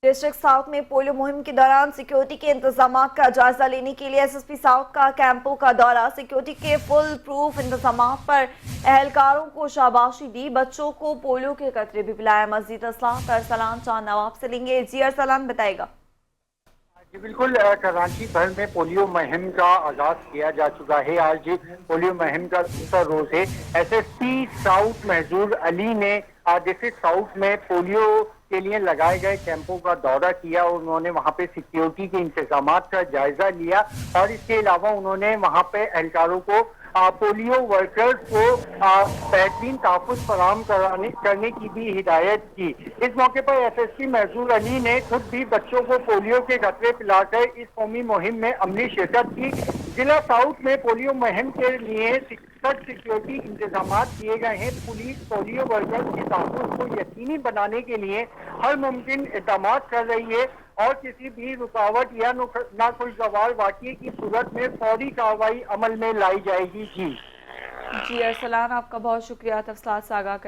District south میں polio مہم کے دوران سیکیورٹی کے انتظامات کا جائزہ لینے کے لیے ایس ایس پی ساؤتھ کا کیمپوں کا دورہ، سیکیورٹی کے فل پروف انتظامات پر اہلکاروں کو شاباشی دی، بچوں کو پولیو کے قطرے بھی پلائے۔ مزید اصلاحات ارسلان چاند نواب سے لیں گے۔ جی ارسلان بتائے گا۔ جی بالکل، کراچی بھر میں پولیو مہم کا آغاز کیا جا چکا ہے۔ آج پولیو مہم کا دوسرا روز ہے۔ ایس ایس پی ساؤتھ محظور علی نے ڈسٹرکٹ ساؤتھ میں پولیو کے لیے لگائے گئے کیمپوں کا دورہ کیا اور انہوں نے وہاں پہ سیکیورٹی کے انتظامات کا جائزہ لیا، اور اس کے علاوہ انہوں نے وہاں پہ اہلکاروں کو پولیو ورکرز کو بہترین تحفظ فراہم کرنے کی بھی ہدایت کی۔ اس موقع پر ایس ایس پی محظور علی نے خود بھی بچوں کو پولیو کے قطرے پلا کر اس قومی مہم میں عملی شرکت کی۔ ضلع ساؤتھ میں پولیو مہم کے لیے سخت سیکیورٹی انتظامات کیے گئے ہیں۔ پولیس پولیو ورکرز کے تحفظ کو یقینی بنانے کے لیے ہر ممکن اقدامات کر رہی ہے، اور کسی بھی رکاوٹ یا ناخوشگوار واقعے کی صورت میں فوری کارروائی عمل میں لائی جائے گی۔ جی ارسلان، آپ کا بہت شکریہ تفصیلات سے آگاہ کریں۔